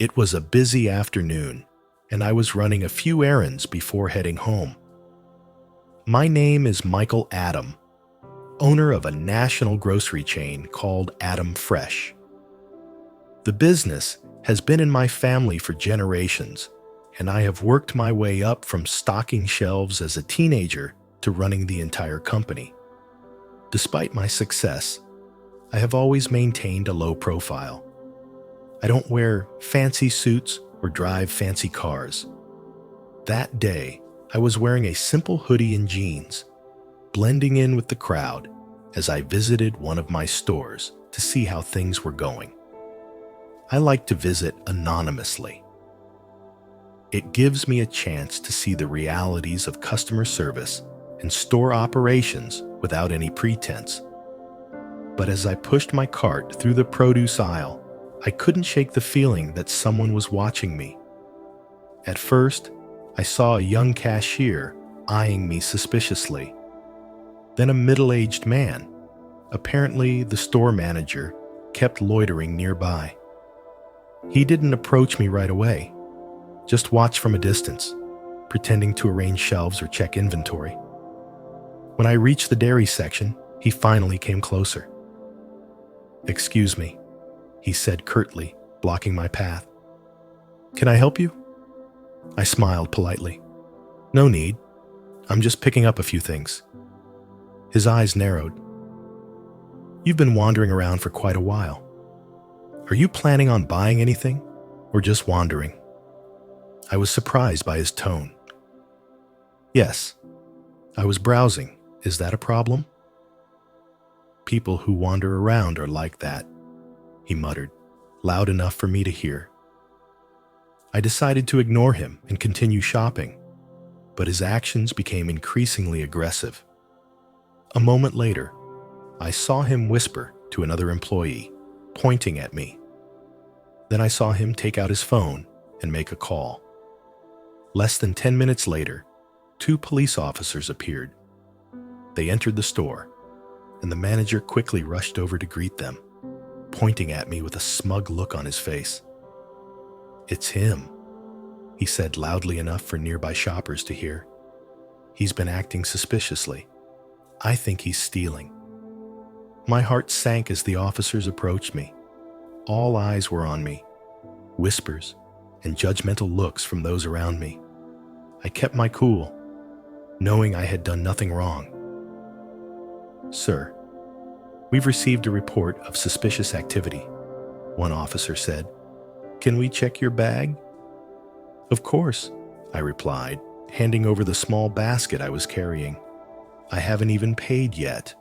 It was a busy afternoon, and I was running a few errands before heading home. My name is Michael Adam, owner of a national grocery chain called Adam Fresh. The business has been in my family for generations, and I have worked my way up from stocking shelves as a teenager to running the entire company. Despite my success, I have always maintained a low profile. I don't wear fancy suits or drive fancy cars. That day, I was wearing a simple hoodie and jeans, blending in with the crowd as I visited one of my stores to see how things were going. I like to visit anonymously. It gives me a chance to see the realities of customer service and store operations without any pretense. But as I pushed my cart through the produce aisle, I couldn't shake the feeling that someone was watching me. At first, I saw a young cashier eyeing me suspiciously. Then a middle-aged man, apparently the store manager, kept loitering nearby. He didn't approach me right away, just watched from a distance, pretending to arrange shelves or check inventory. When I reached the dairy section, he finally came closer. "Excuse me," he said curtly, blocking my path. "Can I help you?" I smiled politely. "No need. I'm just picking up a few things." His eyes narrowed. "You've been wandering around for quite a while. Are you planning on buying anything, or just wandering?" I was surprised by his tone. "Yes, I was browsing. Is that a problem?" "People who wander around are like that," he muttered, loud enough for me to hear. I decided to ignore him and continue shopping, but his actions became increasingly aggressive. A moment later, I saw him whisper to another employee, pointing at me. Then I saw him take out his phone and make a call. Less than 10 minutes later, 2 police officers appeared. They entered the store, and the manager quickly rushed over to greet them, pointing at me with a smug look on his face. "It's him," he said loudly enough for nearby shoppers to hear. "He's been acting suspiciously. I think he's stealing." My heart sank as the officers approached me. All eyes were on me, whispers and judgmental looks from those around me. I kept my cool, knowing I had done nothing wrong. "Sir, we've received a report of suspicious activity," one officer said. "Can we check your bag?" "Of course," I replied, handing over the small basket I was carrying. "I haven't even paid yet."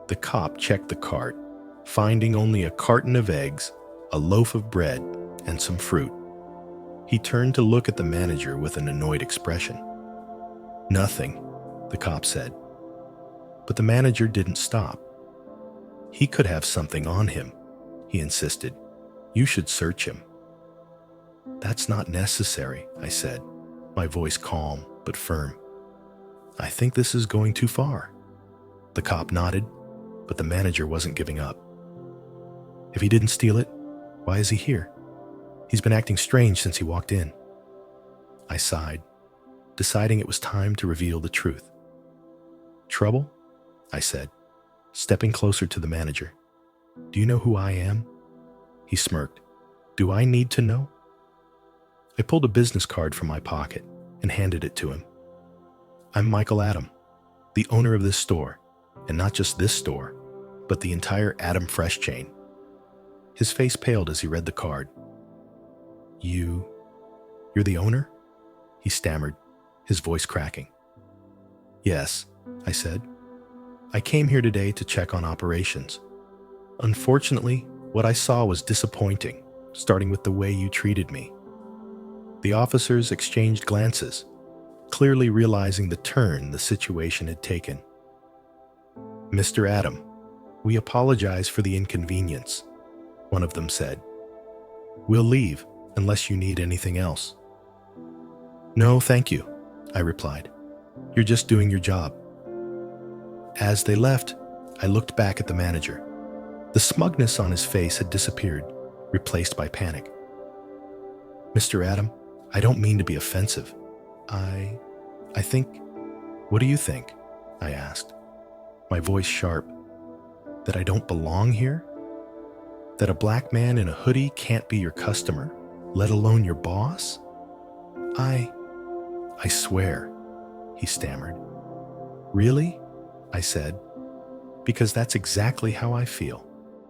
The cop checked the cart, finding only a carton of eggs, a loaf of bread, and some fruit. He turned to look at the manager with an annoyed expression. "Nothing," the cop said. But the manager didn't stop. "He could have something on him," he insisted. "You should search him." "That's not necessary," I said, my voice calm but firm. "I think this is going too far." The cop nodded, but the manager wasn't giving up. "If he didn't steal it, why is he here? He's been acting strange since he walked in." I sighed, deciding it was time to reveal the truth. "Trouble?" I said, stepping closer to the manager. "Do you know who I am?" He smirked. "Do I need to know?" I pulled a business card from my pocket and handed it to him. "I'm Michael Adam, the owner of this store, and not just this store, but the entire Adam Fresh chain." His face paled as he read the card. You're the owner?" he stammered, his voice cracking. "Yes," I said. "I came here today to check on operations. Unfortunately, what I saw was disappointing, starting with the way you treated me." The officers exchanged glances, clearly realizing the turn the situation had taken. "Mr. Adam, we apologize for the inconvenience," one of them said. "We'll leave unless you need anything else." "No, thank you," I replied. "You're just doing your job." As they left, I looked back at the manager. The smugness on his face had disappeared, replaced by panic. Mr. Adam, I don't mean to be offensive. I think, what do you think? I asked, my voice sharp. That I don't belong here? That a black man in a hoodie can't be your customer, let alone your boss? I swear, he stammered. Really? I said, because that's exactly how I feel.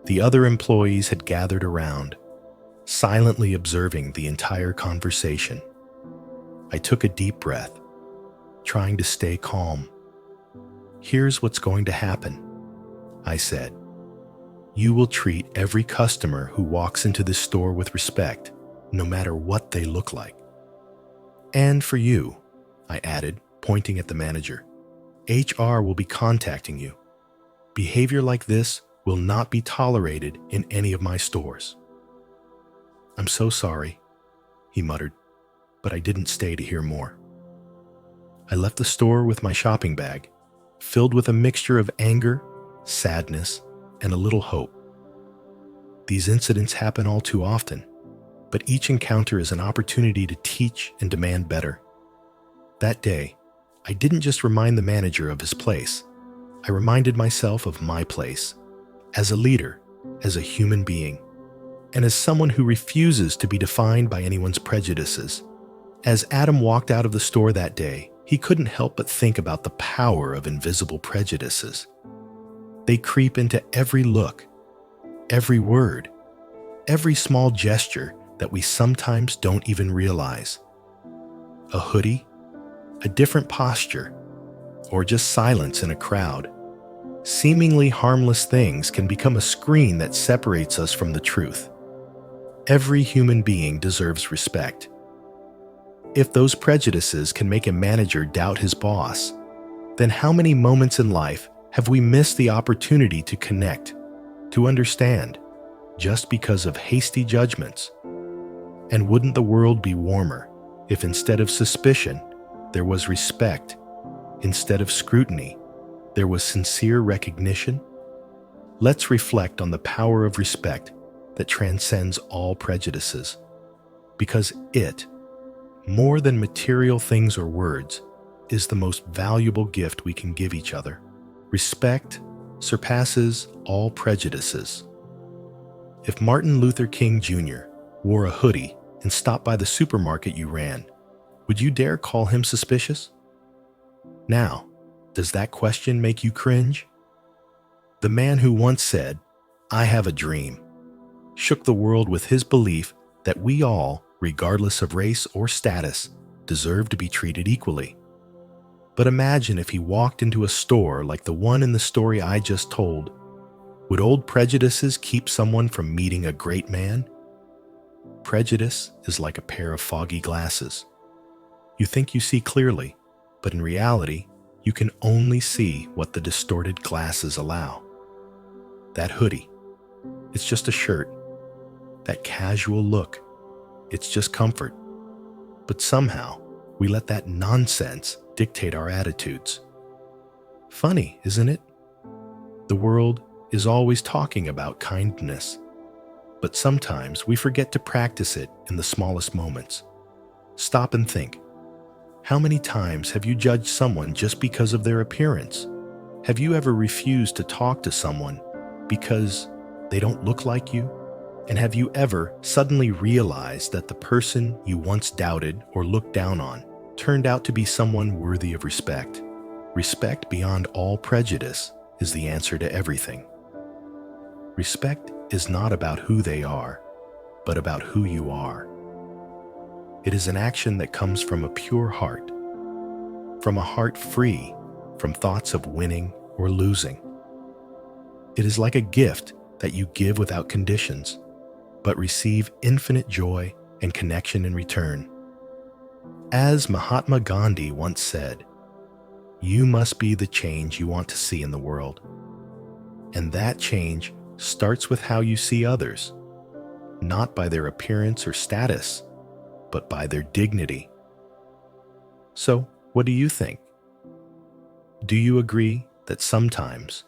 The other employees had gathered around, silently observing the entire conversation. I took a deep breath, trying to stay calm. Here's what's going to happen, I said. You will treat every customer who walks into this store with respect, no matter what they look like. And for you, I added, pointing at the manager, HR will be contacting you. Behavior like this will not be tolerated in any of my stores. I'm so sorry, he muttered, but I didn't stay to hear more. I left the store with my shopping bag, filled with a mixture of anger, sadness, and a little hope. These incidents happen all too often, but each encounter is an opportunity to teach and demand better. That day, I didn't just remind the manager of his place. I reminded myself of my place, as a leader, as a human being, and as someone who refuses to be defined by anyone's prejudices. As Adam walked out of the store that day, he couldn't help but think about the power of invisible prejudices. They creep into every look, every word, every small gesture that we sometimes don't even realize. A hoodie, a different posture, or just silence in a crowd. Seemingly harmless things can become a screen that separates us from the truth. Every human being deserves respect. If those prejudices can make a manager doubt his boss, then how many moments in life have we missed the opportunity to connect, to understand, just because of hasty judgments? And wouldn't the world be warmer if instead of suspicion, there was respect? Instead of scrutiny, there was sincere recognition? Let's reflect on the power of respect that transcends all prejudices, because it, more than material things or words, is the most valuable gift we can give each other. Respect surpasses all prejudices. If Martin Luther King Jr. wore a hoodie and stopped by the supermarket you ran, would you dare call him suspicious? Now, does that question make you cringe? The man who once said, "I have a dream," shook the world with his belief that we all, regardless of race or status, deserve to be treated equally. But imagine if he walked into a store like the one in the story I just told. Would old prejudices keep someone from meeting a great man? Prejudice is like a pair of foggy glasses. You think you see clearly, but in reality, you can only see what the distorted glasses allow. That hoodie, it's just a shirt. That casual look, it's just comfort. But somehow, we let that nonsense dictate our attitudes. Funny, isn't it? The world is always talking about kindness, but sometimes we forget to practice it in the smallest moments. Stop and think. How many times have you judged someone just because of their appearance? Have you ever refused to talk to someone because they don't look like you? And have you ever suddenly realized that the person you once doubted or looked down on turned out to be someone worthy of respect? Respect beyond all prejudice is the answer to everything. Respect is not about who they are, but about who you are. It is an action that comes from a pure heart, from a heart free from thoughts of winning or losing. It is like a gift that you give without conditions, but receive infinite joy and connection in return. As Mahatma Gandhi once said, "You must be the change you want to see in the world." And that change starts with how you see others, not by their appearance or status, but by their dignity. So, what do you think? Do you agree that sometimes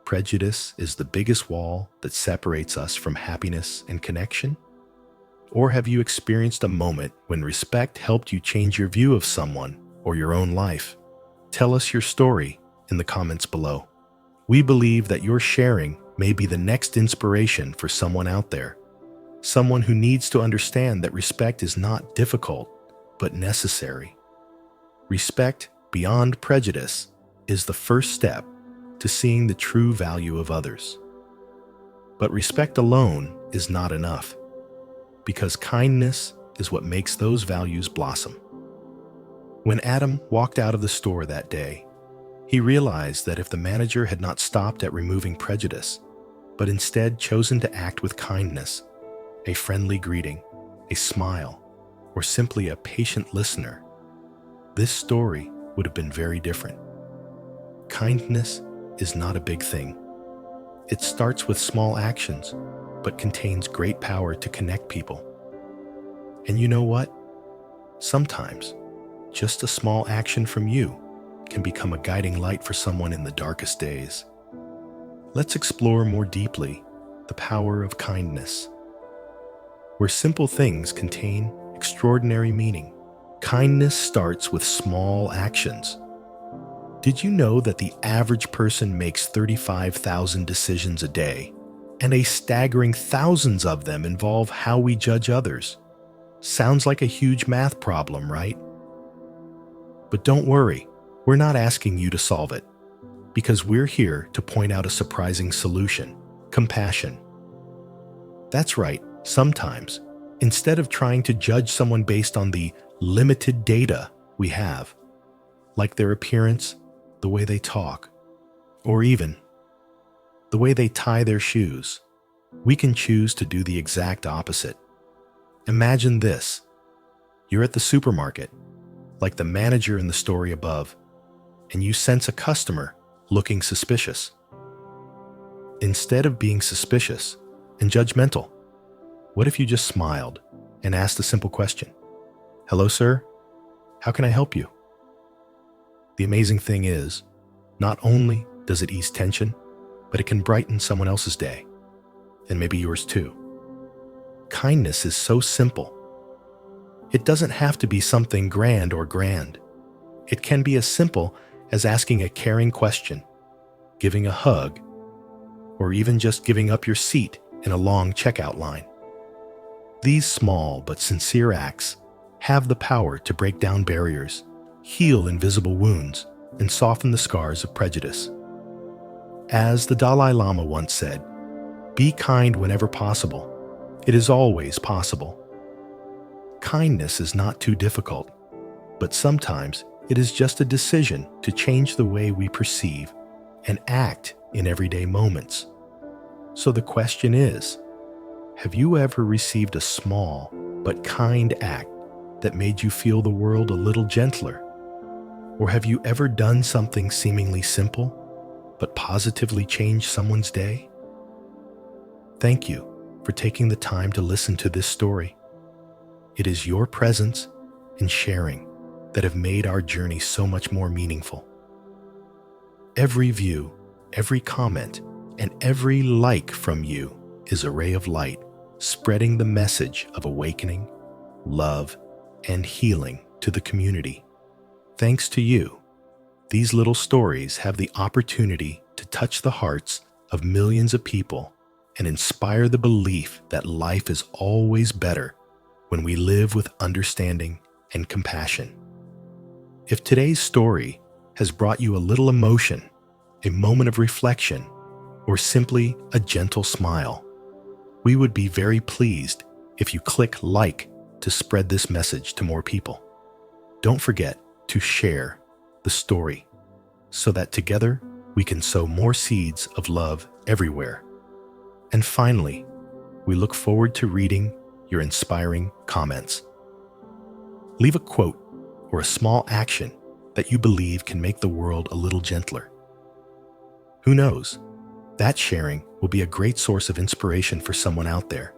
prejudice is the biggest wall that separates us from happiness and connection? Or have you experienced a moment when respect helped you change your view of someone or your own life? Tell us your story in the comments below. We believe that your sharing may be the next inspiration for someone out there. Someone who needs to understand that respect is not difficult, but necessary. Respect beyond prejudice is the first step to seeing the true value of others. But respect alone is not enough, because kindness is what makes those values blossom. When Adam walked out of the store that day, he realized that if the manager had not stopped at removing prejudice, but instead chosen to act with kindness, a friendly greeting, a smile, or simply a patient listener, this story would have been very different. Kindness is not a big thing. It starts with small actions, but contains great power to connect people. And you know what? Sometimes, just a small action from you can become a guiding light for someone in the darkest days. Let's explore more deeply the power of kindness. Where simple things contain extraordinary meaning, kindness starts with small actions. Did you know that the average person makes 35,000 decisions a day, and a staggering thousands of them involve how we judge others? Sounds like a huge math problem, right? But don't worry, we're not asking you to solve it, because we're here to point out a surprising solution: compassion. That's right, sometimes, instead of trying to judge someone based on the limited data we have, like their appearance, the way they talk, or even the way they tie their shoes, we can choose to do the exact opposite. Imagine this. You're at the supermarket, like the manager in the story above, and you sense a customer looking suspicious. Instead of being suspicious and judgmental, what if you just smiled and asked a simple question? "Hello, sir. How can I help you?" The amazing thing is, not only does it ease tension, but it can brighten someone else's day, and maybe yours too. Kindness is so simple. It doesn't have to be something grand. It can be as simple as asking a caring question, giving a hug, or even just giving up your seat in a long checkout line. These small but sincere acts have the power to break down barriers, heal invisible wounds, and soften the scars of prejudice. As the Dalai Lama once said, "Be kind whenever possible. It is always possible." Kindness is not too difficult, but sometimes it is just a decision to change the way we perceive and act in everyday moments. So the question is, have you ever received a small but kind act that made you feel the world a little gentler? Or have you ever done something seemingly simple but positively changed someone's day? Thank you for taking the time to listen to this story. It is your presence and sharing that have made our journey so much more meaningful. Every view, every comment, and every like from you is a ray of light, spreading the message of awakening, love, and healing to the community. Thanks to you, these little stories have the opportunity to touch the hearts of millions of people and inspire the belief that life is always better when we live with understanding and compassion. If today's story has brought you a little emotion, a moment of reflection, or simply a gentle smile, we would be very pleased if you click like to spread this message to more people. Don't forget to share the story so that together we can sow more seeds of love everywhere. And finally, we look forward to reading your inspiring comments. Leave a quote or a small action that you believe can make the world a little gentler. Who knows? That sharing will be a great source of inspiration for someone out there.